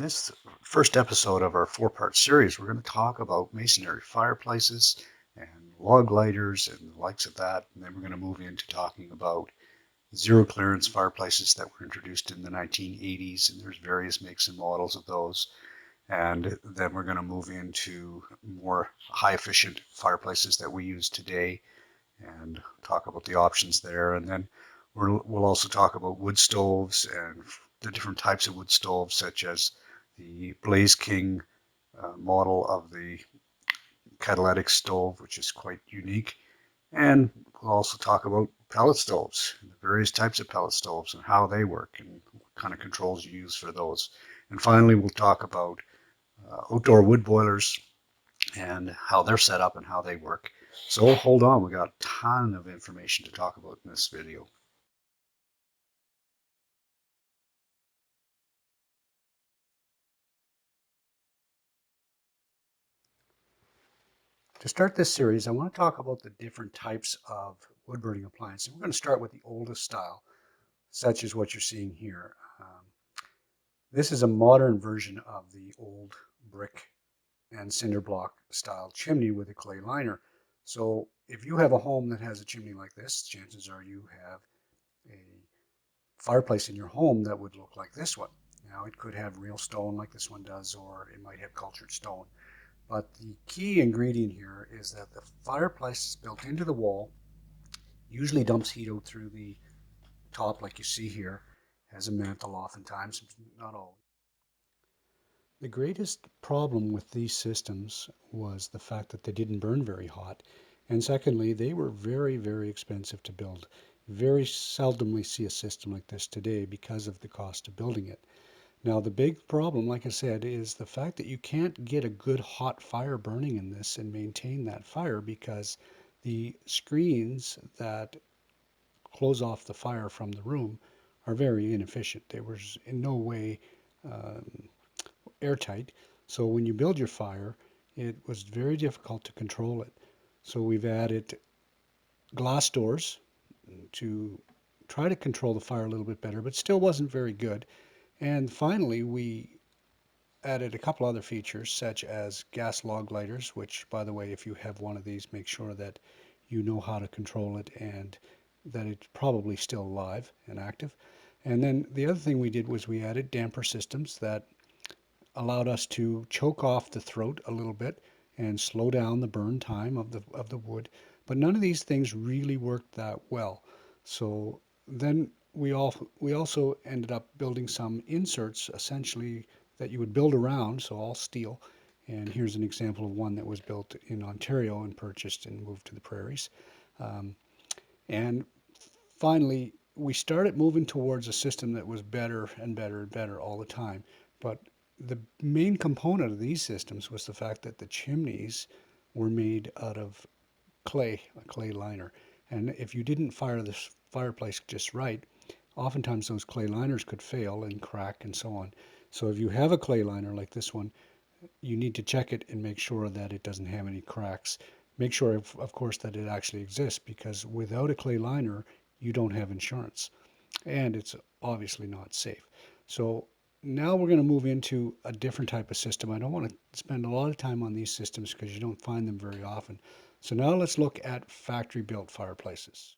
this first episode of our four-part series, we're going to talk about masonry fireplaces and log lighters and the likes of that. And then we're going to move into talking about zero clearance fireplaces that were introduced in the 1980s, and there's various makes and models of those. And then we're going to move into more high efficient fireplaces that we use today and talk about the options there. And then we'll also talk about wood stoves and the different types of wood stoves, such as the Blaze King model of the Catalytic stove, which is quite unique. And we'll also talk about pellet stoves, the various types of pellet stoves and how they work and what kind of controls you use for those. And finally, we'll talk about outdoor wood boilers and how they're set up and how they work. So hold on, we got a ton of information to talk about in this video. To start this series, I want to talk about the different types of wood burning appliances. We're going to start with the oldest style, such as what you're seeing here. This is a modern version of the old brick and cinder block style chimney with a clay liner. So if you have a home that has a chimney like this, chances are you have a fireplace in your home that would look like this one. Now it could have real stone like this one does, or it might have cultured stone. But the key ingredient here is that the fireplace is built into the wall, usually dumps heat out through the top like you see here, has a mantle oftentimes, not always. The greatest problem with these systems was the fact that they didn't burn very hot. And secondly, they were very, very expensive to build. Very seldomly see a system like this today because of the cost of building it. Now, the big problem, like I said, is the fact that you can't get a good hot fire burning in this and maintain that fire because the screens that close off the fire from the room are very inefficient. They were in no way um, airtight. So when you build your fire, it was very difficult to control it. So we've added glass doors to try to control the fire a little bit better, but still wasn't very good. And finally, we added a couple other features such as gas log lighters, which, by the way, if you have one of these, make sure that you know how to control it and that it's probably still alive and active. And then the other thing we did was we added damper systems that allowed us to choke off the throat a little bit and slow down the burn time of the wood. But none of these things really worked that well. So then we also ended up building some inserts essentially that you would build around, so all steel. And here's an example of one that was built in Ontario and purchased and moved to the prairies. Um, and finally, we started moving towards a system that was better and better and better all the time. But the main component of these systems was the fact that the chimneys were made out of clay, a clay liner. And if you didn't fire this fireplace just right, oftentimes those clay liners could fail and crack and so on. So if you have a clay liner like this one, you need to check it and make sure that it doesn't have any cracks. Make sure, of course, that it actually exists because without a clay liner, you don't have insurance and it's obviously not safe. So now we're going to move into a different type of system. I don't want to spend a lot of time on these systems because you don't find them very often. So now let's look at factory built fireplaces.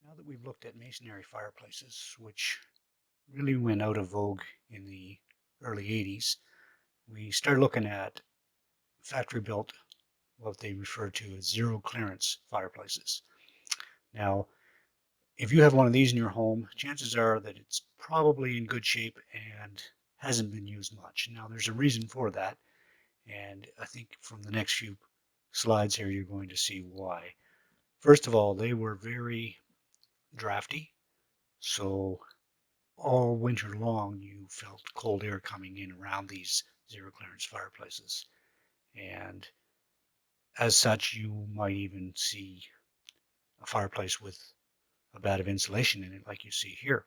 Now that we've looked at masonry fireplaces, which really went out of vogue in the early 80s, we started looking at factory built, what they refer to as zero clearance fireplaces. Now, if you have one of these in your home, chances are that it's probably in good shape and hasn't been used much. Now, there's a reason for that, and I think from the next few slides here, you're going to see why. First of all, they were very drafty, so all winter long you felt cold air coming in around these zero clearance fireplaces. And as such, you might even see a fireplace with a bit of insulation in it, like you see here.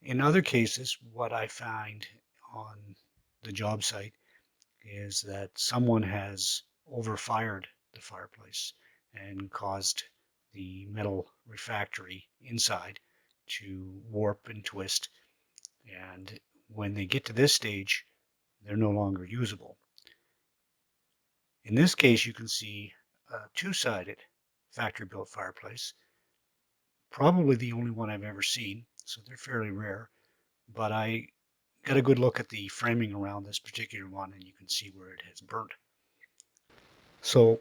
In other cases, what I find on the job site is that someone has overfired the fireplace and caused the metal refractory inside to warp and twist. And when they get to this stage, they're no longer usable. In this case, you can see a two-sided factory-built fireplace. Probably the only one I've ever seen, so they're fairly rare. But I got a good look at the framing around this particular one, and you can see where it has burnt. So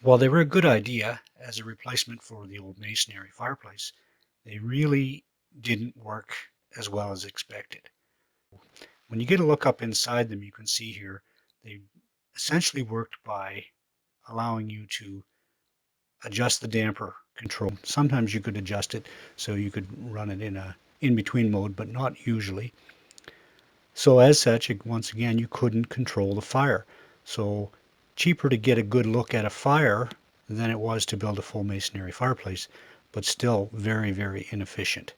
while they were a good idea as a replacement for the old masonry fireplace, they really didn't work as well as expected. When you get a look up inside them, you can see here they essentially worked by allowing you to adjust the damper control. Sometimes you could adjust it so you could run it in a in-between mode, but not usually. So as such, once again, you couldn't control the fire. So cheaper to get a good look at a fire than it was to build a full masonry fireplace, but still very, very inefficient.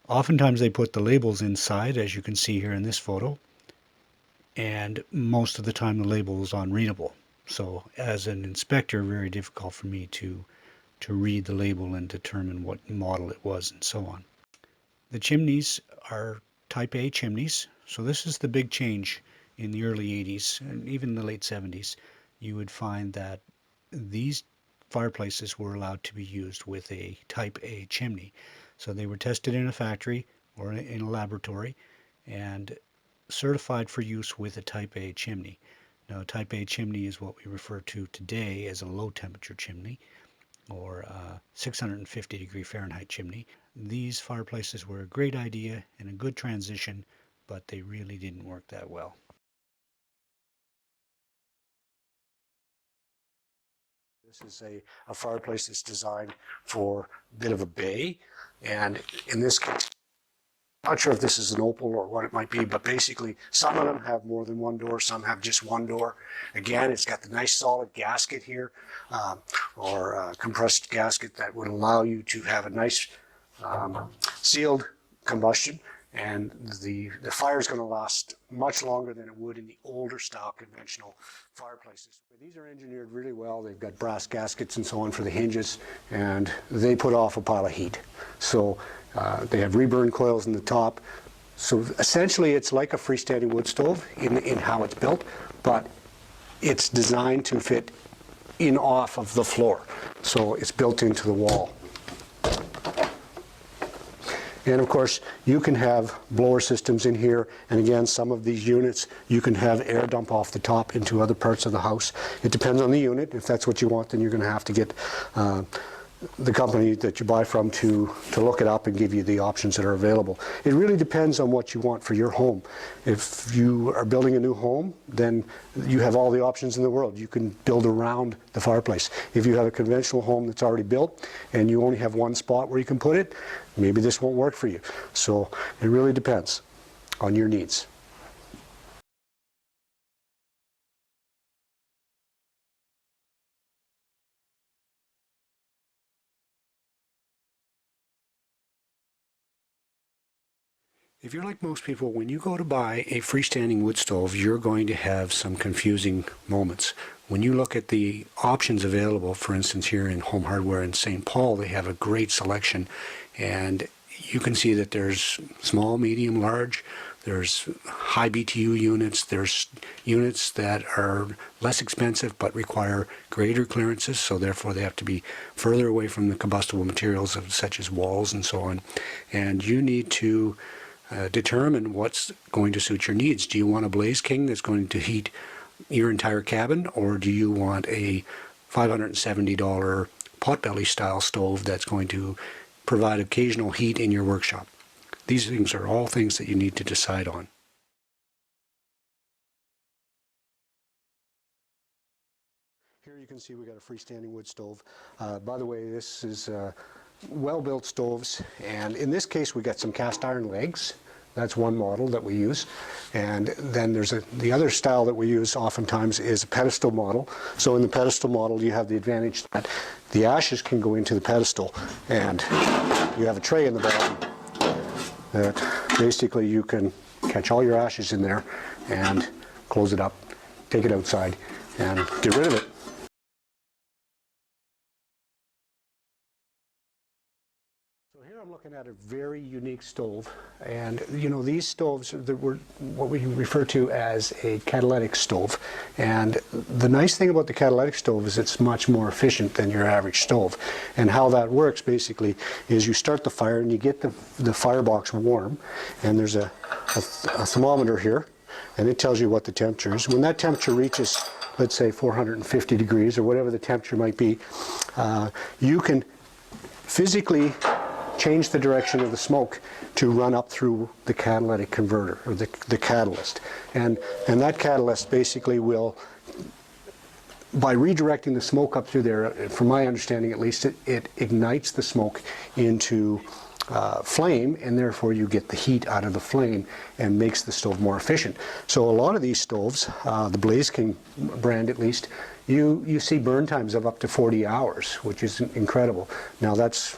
Oftentimes they put the labels inside, as you can see here in this photo, and most of the time the label is unreadable. So as an inspector, very difficult for me to read the label and determine what model it was and so on. The chimneys are Type A chimneys, so this is the big change in the early 80s and even the late 70s. You would find that these fireplaces were allowed to be used with a Type A chimney. So they were tested in a factory or in a laboratory and certified for use with a Type A chimney. Now, a Type A chimney is what we refer to today as a low temperature chimney, or 650 degree Fahrenheit chimney. These fireplaces were a great idea and a good transition, but they really didn't work that well. This is a fireplace that's designed for a bit of a bay, and in this case, I'm not sure if this is an opal or what it might be, but basically some of them have more than one door, some have just one door. Again, it's got the nice solid gasket here, or compressed gasket that would allow you to have a nice sealed combustion, and the fire is going to last much longer than it would in the older style conventional fireplaces. These are engineered really well. They've got brass gaskets and so on for the hinges, and they put off a pile of heat. So they have reburn coils in the top. So essentially it's like a freestanding wood stove in how it's built, but it's designed to fit in off of the floor. So it's built into the wall. And of course, you can have blower systems in here, and again, some of these units, you can have air dump off the top into other parts of the house. It depends on the unit. If that's what you want, then you're going to have to get the company that you buy from to look it up and give you the options that are available. It really depends on what you want for your home. If you are building a new home, then you have all the options in the world. You can build around the fireplace. If you have a conventional home that's already built and you only have one spot where you can put it, maybe this won't work for you. So it really depends on your needs. If you're like most people, when you go to buy a freestanding wood stove, you're going to have some confusing moments. When you look at the options available, for instance, here in Home Hardware in St. Paul, they have a great selection, and you can see that there's small, medium, large, there's high BTU units, there's units that are less expensive but require greater clearances, so therefore they have to be further away from the combustible materials such as walls and so on. And you need to determine what's going to suit your needs. Do you want a Blaze King that's going to heat your entire cabin, or do you want a $570 potbelly style stove that's going to provide occasional heat in your workshop? These things are all things that you need to decide on. Here you can see we got a freestanding wood stove. By the way, this is well-built stoves, and in this case we got some cast iron legs. That's one model that we use, and then there's the other style that we use oftentimes is a pedestal model. So in the pedestal model you have the advantage that the ashes can go into the pedestal, and you have a tray in the bottom that basically you can catch all your ashes in there and close it up, take it outside and get rid of it. looking at a very unique stove, and you know, these stoves were what we refer to as a catalytic stove. And the nice thing about the catalytic stove is it's much more efficient than your average stove. And how that works basically is you start the fire and you get the firebox warm, and there's a thermometer here, and it tells you what the temperature is. When that temperature reaches, let's say 450 degrees or whatever the temperature might be, you can physically change the direction of the smoke to run up through the catalytic converter, or the catalyst. And that catalyst basically will, by redirecting the smoke up through there, from my understanding at least, it ignites the smoke into flame, and therefore you get the heat out of the flame and makes the stove more efficient. So a lot of these stoves, the Blaze King brand at least, you see burn times of up to 40 hours, which is incredible. Now that's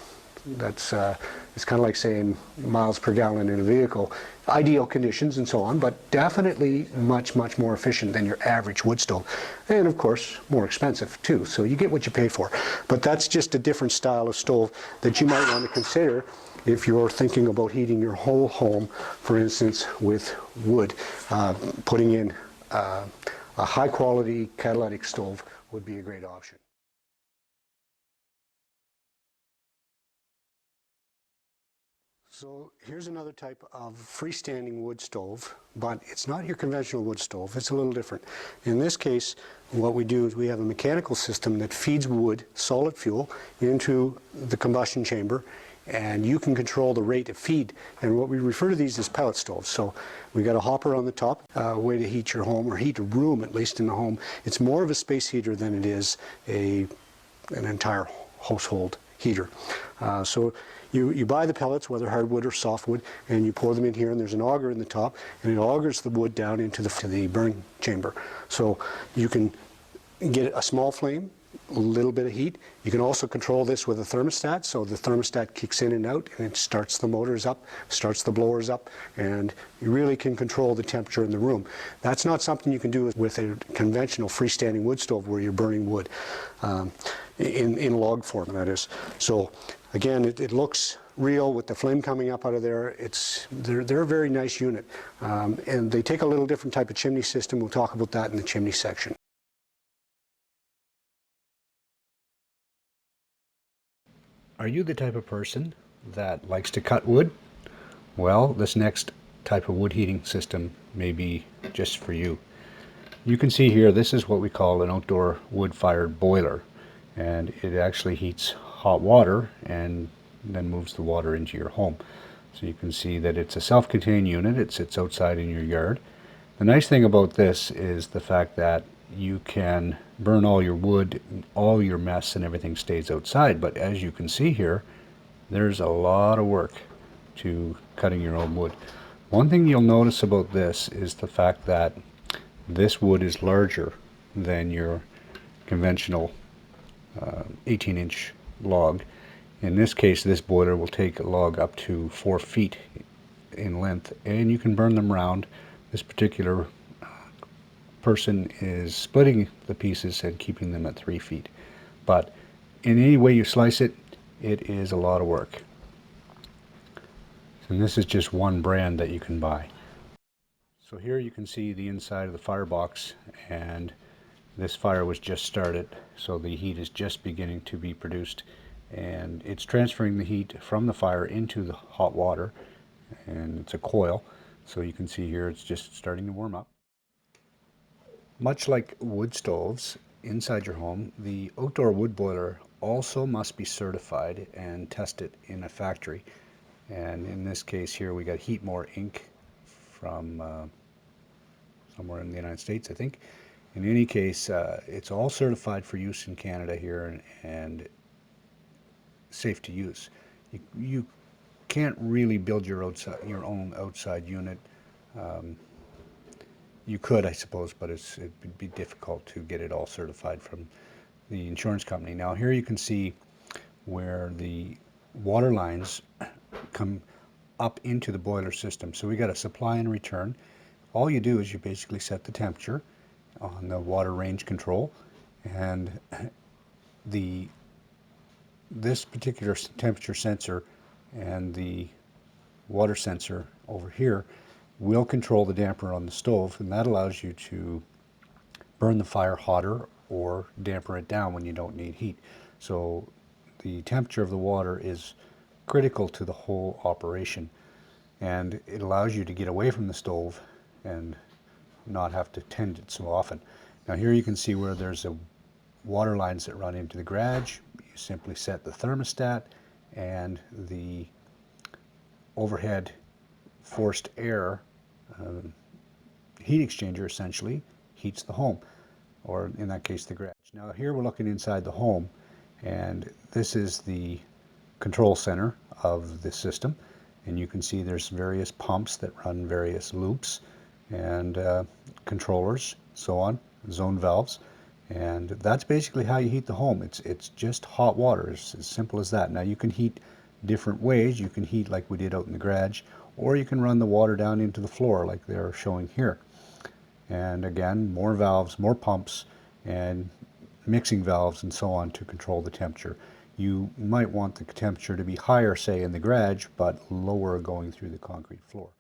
it's kind of like saying miles per gallon in a vehicle, ideal conditions and so on, but definitely much more efficient than your average wood stove, and of course more expensive too, so you get what you pay for. But that's just a different style of stove that you might want to consider if you're thinking about heating your whole home, for instance with wood. Putting in a high quality catalytic stove would be a great option. So here's another type of freestanding wood stove, but it's not your conventional wood stove. It's a little different. In this case, what we do is we have a mechanical system that feeds wood, solid fuel, into the combustion chamber, and you can control the rate of feed. And what we refer to these as pellet stoves. So we got a hopper on the top, a way to heat your home, or heat a room at least in the home. It's more of a space heater than it is an entire household heater. So you buy the pellets, whether hardwood or softwood, and you pour them in here, and there's an auger in the top, and it augers the wood down into the burn chamber. So you can get a small flame, a little bit of heat. You can also control this with a thermostat, so the thermostat kicks in and out, and it starts the motors up, starts the blowers up, and you really can control the temperature in the room. That's not something you can do with a conventional freestanding wood stove where you're burning wood, in log form, that is. So again, it looks real with the flame coming up out of there. They're a very nice unit, and they take a little different type of chimney system. We'll talk about that in the chimney section. Are you the type of person that likes to cut wood? Well, this next type of wood heating system may be just for you. You can see here, this is what we call an outdoor wood-fired boiler, and it actually heats hot water and then moves the water into your home. So you can see that it's a self-contained unit. It sits outside in your yard. The nice thing about this is the fact that you can burn all your wood, all your mess and everything stays outside. But as you can see here, there's a lot of work to cutting your own wood. One thing you'll notice about this is the fact that this wood is larger than your conventional 18-inch log. In this case, this boiler will take a log up to 4 feet in length, and you can burn them round. This particular person is splitting the pieces and keeping them at 3 feet. But in any way you slice it, it is a lot of work. And this is just one brand that you can buy. So here you can see the inside of the firebox, and this fire was just started, so the heat is just beginning to be produced, and it's transferring the heat from the fire into the hot water, and it's a coil. So you can see here it's just starting to warm up. Much like wood stoves inside your home, the outdoor wood boiler also must be certified and tested in a factory. And in this case here, we got Heatmore Inc. from somewhere in the United States, I think. In any case, it's all certified for use in Canada here, and safe to use. You can't really build your own outside unit. You could, I suppose, but it'd be difficult to get it all certified from the insurance company. Now here you can see where the water lines come up into the boiler system. So we got a supply and return. All you do is you basically set the temperature on the water range control, and this particular temperature sensor and the water sensor over here will control the damper on the stove, and that allows you to burn the fire hotter or damper it down when you don't need heat. So the temperature of the water is critical to the whole operation, and it allows you to get away from the stove and not have to tend it so often. Now here you can see where there's a water lines that run into the garage. You simply set the thermostat, and the overhead forced air heat exchanger essentially heats the home, or in that case the garage. Now here we're looking inside the home, and this is the control center of the system, and you can see there's various pumps that run various loops, and controllers, so on, zone valves, and that's basically how you heat the home. It's just hot water. It's as simple as that. Now you can heat different ways. You can heat like we did out in the garage, or you can run the water down into the floor like they're showing here. And again, more valves, more pumps, and mixing valves and so on to control the temperature. You might want the temperature to be higher, say in the garage, but lower going through the concrete floor.